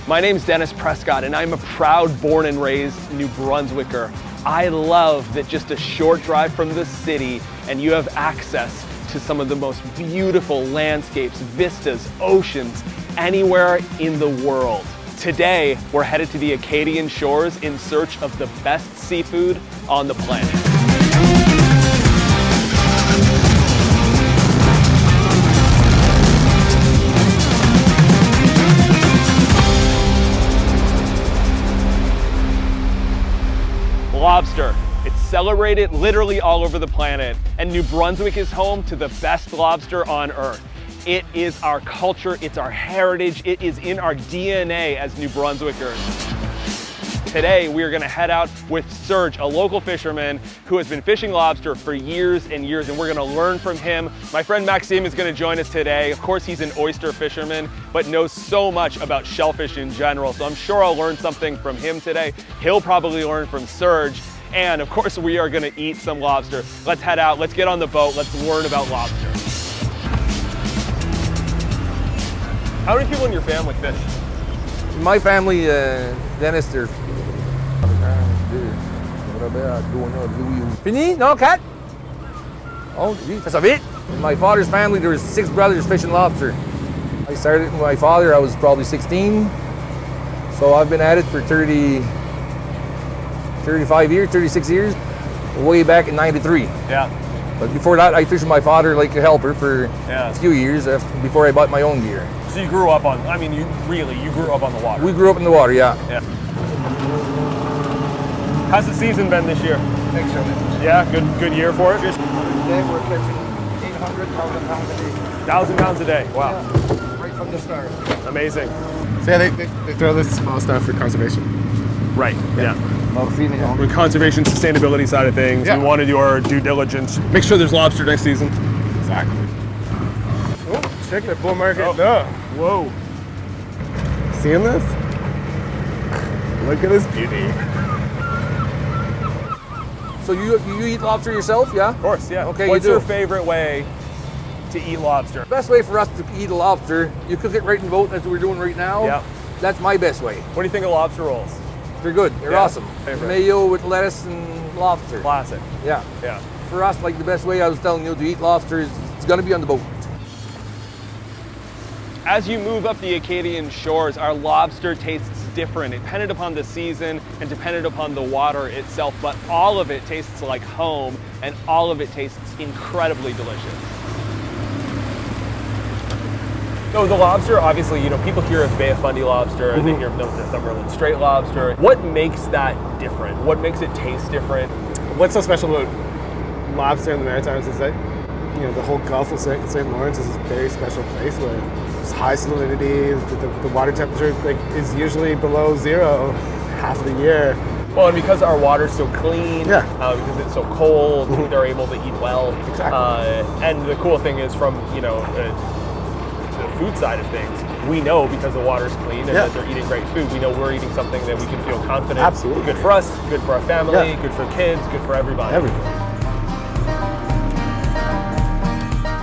My name's Dennis Prescott, and I'm a proud born and raised New Brunswicker. I love that just a short drive from the city and you have access to some of the most beautiful landscapes, vistas, oceans, anywhere in the world. Today, we're headed to the Acadian shores in search of the best seafood on the planet. Lobster. It's celebrated literally all over the planet, and New Brunswick is home to the best lobster on earth. It is our culture, it's our heritage, it is in our DNA as New Brunswickers. Today, we are gonna head out with Serge, a local fisherman who has been fishing lobster for years and years, and we're gonna learn from him. My friend Maxime is gonna join us today. Of course, he's an oyster fisherman, but knows so much about shellfish in general, so I'm sure I'll learn something from him today. He'll probably learn from Serge, and of course, we are gonna eat some lobster. Let's head out, let's get on the boat, let's learn about lobster. How many people in your family fish? My family, Dennis, there's... Fini? No, cat? Oh, that's a bit. In my father's family, there was 6 brothers fishing lobster. I started with my father, I was probably 16. So I've been at it for 35 years, 36 years, way back in 93. Yeah. But before that, I fished with my father like a helper for a few years before I bought my own gear. So you grew up on, you grew up on the water. We grew up in the water, yeah. How's the season been this year? Excellent. Yeah, good year for it? Today we're catching 800,000 pounds a day. 1,000 pounds a day, wow. Yeah, right from the start. Amazing. So yeah, they throw this small stuff for conservation. Right, yeah. No feeding on. The conservation, sustainability side of things, we want to do our due diligence. Make sure there's lobster next season. Exactly. Oh, check the bull market. Oh. Whoa. Seeing this? Look at this beauty. So you eat lobster yourself, yeah? Of course, yeah. Okay, What's you do. your favorite way to eat lobster? Best way for us to eat a lobster, you cook it right in the boat as we're doing right now. Yeah. That's my best way. What do you think of lobster rolls? They're good, they're awesome. Favorite. Mayo with lettuce and lobster. Classic. Yeah. Yeah. For us, like the best way I was telling you to eat lobster is it's gonna be on the boat. As you move up the Acadian shores, our lobster tastes different, dependent upon the season and dependent upon the water itself, but all of it tastes like home and all of it tastes incredibly delicious. So the lobster, obviously, people hear of Bay of Fundy lobster, they hear of Northumberland straight lobster. What makes that different? What makes it taste different? What's so special about lobster in the Maritimes is that, the whole Gulf of St. Lawrence is a very special place where there's high salinity, the water temperature is usually below zero half of the year. Well, and because our water's so clean, because it's so cold, they're able to eat well. Exactly. And the cool thing is from, the food side of things, we know because the water's clean and that they're eating great food, we know we're eating something that we can feel confident. Absolutely. Good for us, good for our family, good for kids, good for everybody.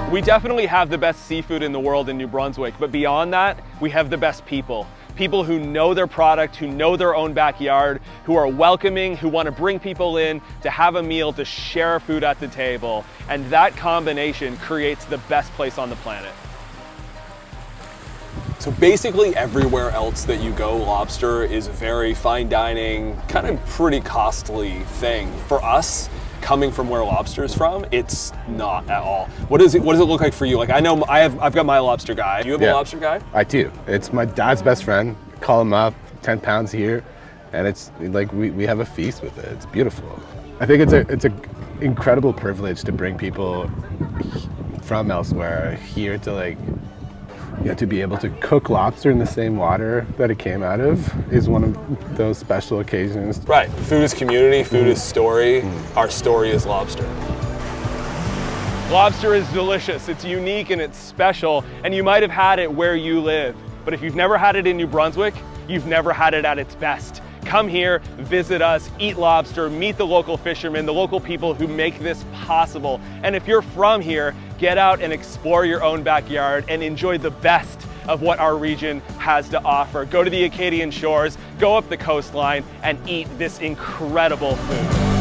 We definitely have the best seafood in the world in New Brunswick, but beyond that, we have the best people. People who know their product, who know their own backyard, who are welcoming, who want to bring people in to have a meal, to share food at the table. And that combination creates the best place on the planet. So basically everywhere else that you go, lobster is a very fine dining, kind of pretty costly thing. For us, coming from where lobster is from, it's not at all. What does it look like for you? Like I know I've got my lobster guy. You have a lobster guy? I do. It's my dad's best friend. Call him up, 10 pounds here, and it's like we have a feast with it. It's beautiful. I think it's an incredible privilege to bring people from elsewhere here to to be able to cook lobster in the same water that it came out of is one of those special occasions. Right, food is community, food is story. Our story is lobster. Lobster is delicious, it's unique and it's special, and you might have had it where you live. But if you've never had it in New Brunswick, you've never had it at its best. Come here, visit us, eat lobster, meet the local fishermen, the local people who make this possible. And if you're from here, get out and explore your own backyard and enjoy the best of what our region has to offer. Go to the Acadian shores, go up the coastline, and eat this incredible food.